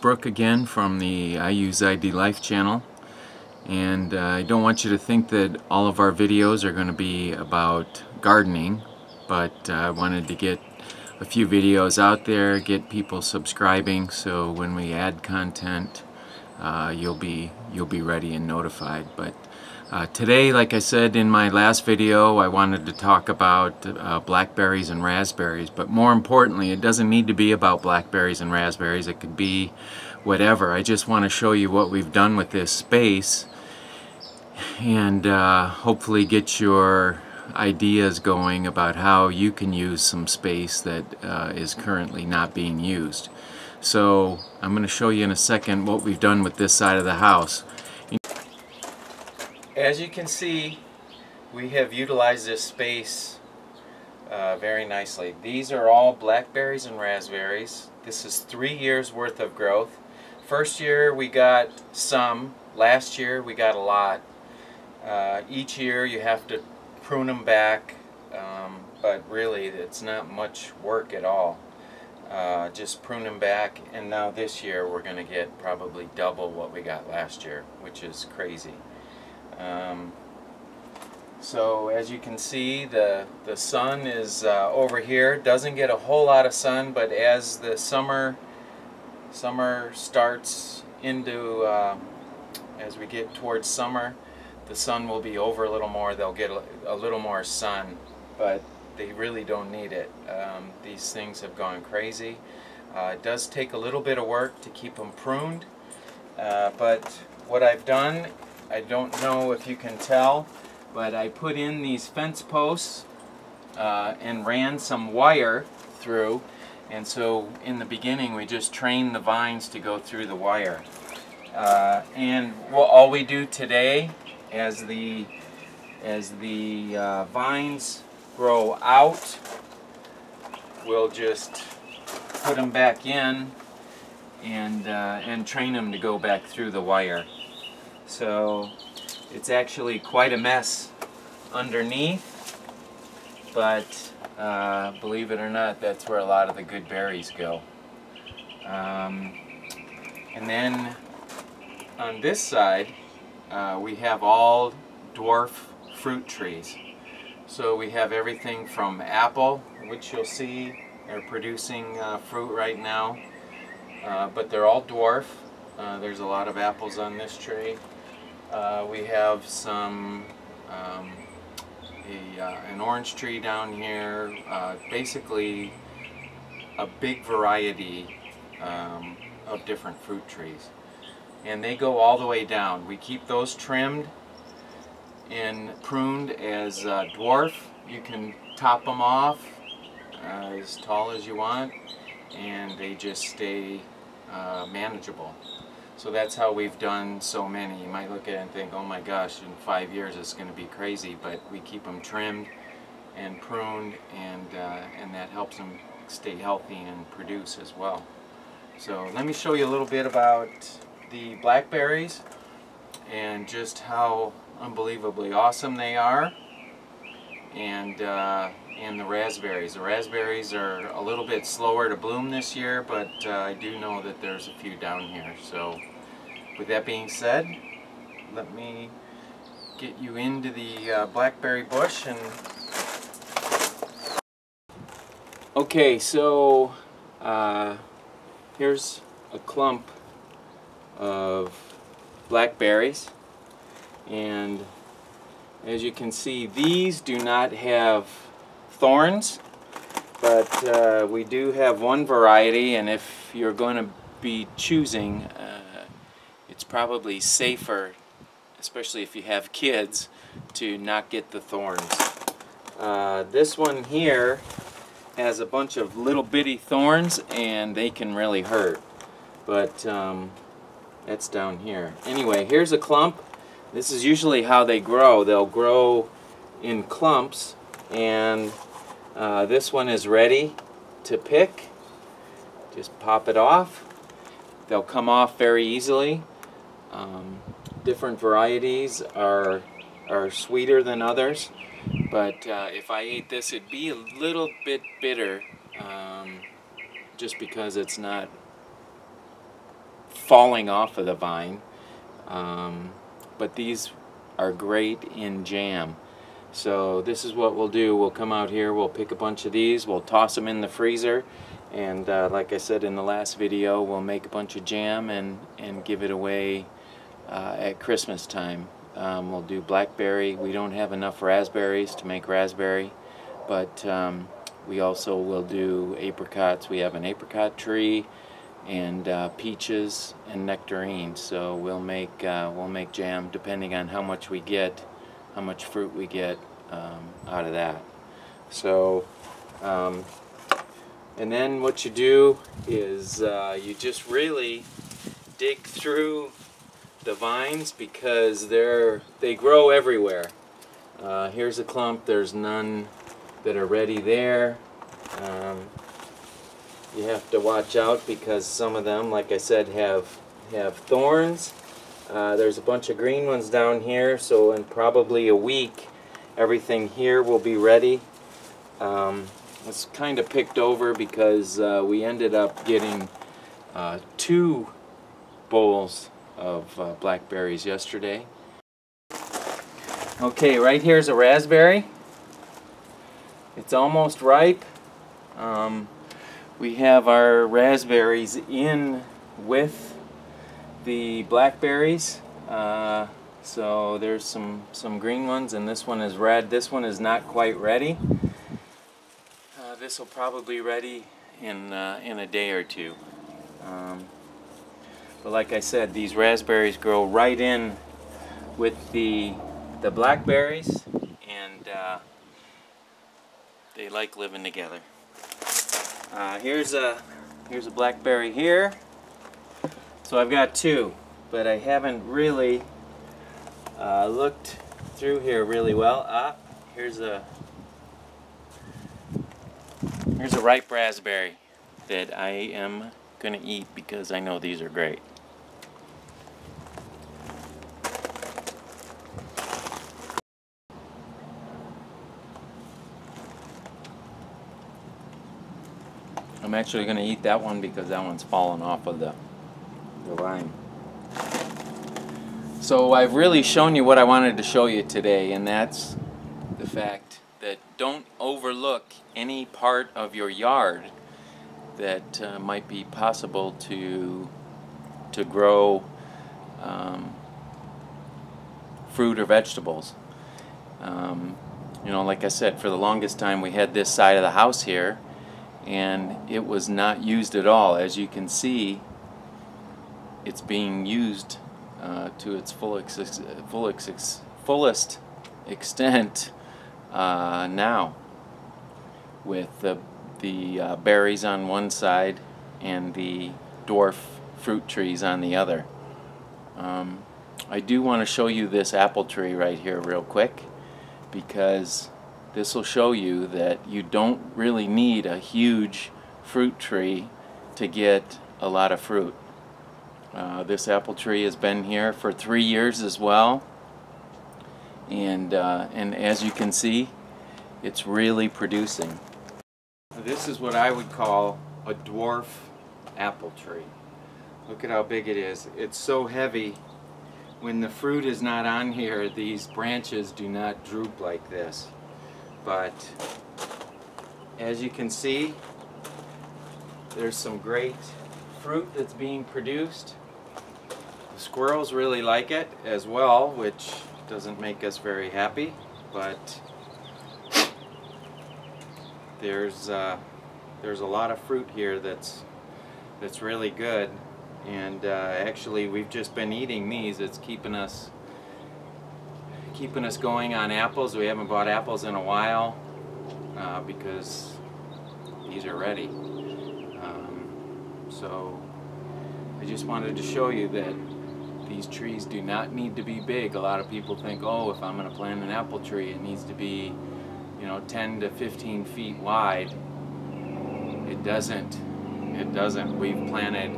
Brooke again from the I Use ID Life channel, and I don't want you to think that all of our videos are going to be about gardening, but I wanted to get a few videos out there, get people subscribing, so when we add content you'll be ready and notified. But today, like I said in my last video, I wanted to talk about blackberries and raspberries, but more importantly, it doesn't need to be about blackberries and raspberries. It could be whatever. I just want to show you what we've done with this space and hopefully get your ideas going about how you can use some space that is currently not being used. So I'm going to show you in a second what we've done with this side of the house. As you can see, we have utilized this space very nicely. These are all blackberries and raspberries. This is 3 years worth of growth. First year we got some, last year we got a lot. Each year you have to prune them back, but really it's not much work at all. Just prune them back, and now this year we're going to get probably double what we got last year, which is crazy. So as you can see, the sun is over here. Doesn't get a whole lot of sun, but as the summer starts into as we get towards summer, the sun will be over a little more. They'll get a little more sun, but they really don't need it. These things have gone crazy. It does take a little bit of work to keep them pruned, but what I've done, I don't know if you can tell, but I put in these fence posts and ran some wire through, and so in the beginning we just trained the vines to go through the wire. And all we do today, as the vines grow out, we'll just put them back in and train them to go back through the wire. So it's actually quite a mess underneath, but believe it or not, that's where a lot of the good berries go. And then on this side we have all dwarf fruit trees. So we have everything from apple, which you'll see are producing fruit right now, but they're all dwarf. There's a lot of apples on this tree. We have some an orange tree down here. Basically a big variety of different fruit trees, and they go all the way down. We keep those trimmed and pruned as dwarf. You can top them off as tall as you want, and they just stay manageable. So that's how we've done so many. You might look at it and think, oh my gosh, in 5 years it's going to be crazy, but we keep them trimmed and pruned, and that helps them stay healthy and produce as well. So let me show you a little bit about the blackberries and just how unbelievably awesome they are, and the raspberries. The raspberries are a little bit slower to bloom this year, but I do know that there's a few down here. So with that being said, let me get you into the blackberry bush. And okay, so here's a clump of blackberries, and as you can see, these do not have thorns, but we do have one variety, and if you're going to be choosing, it's probably safer, especially if you have kids, to not get the thorns. This one here has a bunch of little bitty thorns, and they can really hurt, but that's down here. Anyway, here's a clump. This is usually how they grow. They'll grow in clumps, and this one is ready to pick. Just pop it off. They'll come off very easily. Different varieties are sweeter than others, but if I ate this, it'd be a little bit bitter, just because it's not falling off of the vine. But these are great in jam. So this is what we'll do. We'll come out here, we'll pick a bunch of these, we'll toss them in the freezer, and like I said in the last video, we'll make a bunch of jam and give it away at Christmas time. We'll do blackberry. We don't have enough raspberries to make raspberry, but we also will do apricots. We have an apricot tree, and peaches and nectarines. So we'll make jam depending on how much we get, how much fruit we get out of that. So and then what you do is you just really dig through the vines, because they grow everywhere. Here's a clump. There's none that are ready there. You have to watch out because some of them, like I said, have thorns. There's a bunch of green ones down here, so in probably a week everything here will be ready. It's kind of picked over because we ended up getting 2 bowls of blackberries yesterday. Okay, right here's a raspberry. It's almost ripe. We have our raspberries in with the blackberries. So there's some green ones, and this one is red. This one is not quite ready. This will probably be ready in a day or two. But like I said, these raspberries grow right in with the blackberries, and they like living together. Here's a blackberry here. So I've got 2, but I haven't really looked through here really well. Here's a ripe raspberry that I am gonna eat because I know these are great. I'm actually going to eat that one because that one's fallen off of the vine. So I've really shown you what I wanted to show you today, and that's the fact that don't overlook any part of your yard that might be possible to grow fruit or vegetables. You know, like I said, for the longest time we had this side of the house here, and it was not used at all. As you can see, it's being used to its fullest extent now, with the berries on one side and the dwarf fruit trees on the other. I do want to show you this apple tree right here real quick, because this will show you that you don't really need a huge fruit tree to get a lot of fruit. This apple tree has been here for 3 years as well, and as you can see, it's really producing. This is what I would call a dwarf apple tree. Look at how big it is. It's so heavy. When the fruit is not on here, these branches do not droop like this. But as you can see, there's some great fruit that's being produced. The squirrels really like it as well, which doesn't make us very happy, but there's a lot of fruit here that's really good, and actually we've just been eating these. It's keeping us going on apples. We haven't bought apples in a while because these are ready. So I just wanted to show you that these trees do not need to be big. A lot of people think, oh, if I'm going to plant an apple tree, it needs to be, you know, 10 to 15 feet wide. It doesn't. It doesn't. We've planted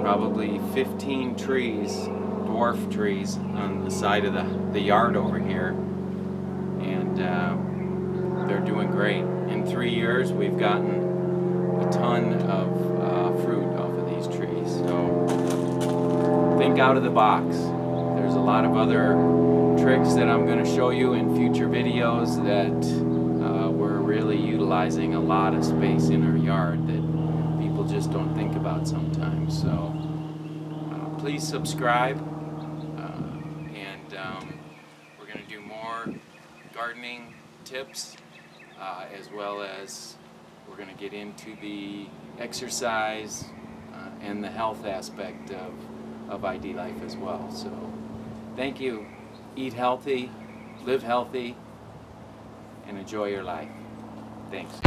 probably 15 trees, dwarf trees, on the side of the yard over here, and they're doing great. In 3 years we've gotten a ton of fruit off of these trees. So think out of the box. There's a lot of other tricks that I'm going to show you in future videos that we're really utilizing a lot of space in our yard that people just don't think about sometimes. So please subscribe, and we're going to do more gardening tips, as well as we're going to get into the exercise and the health aspect of ID Life as well. So thank you. Eat healthy, live healthy, and enjoy your life. Thanks.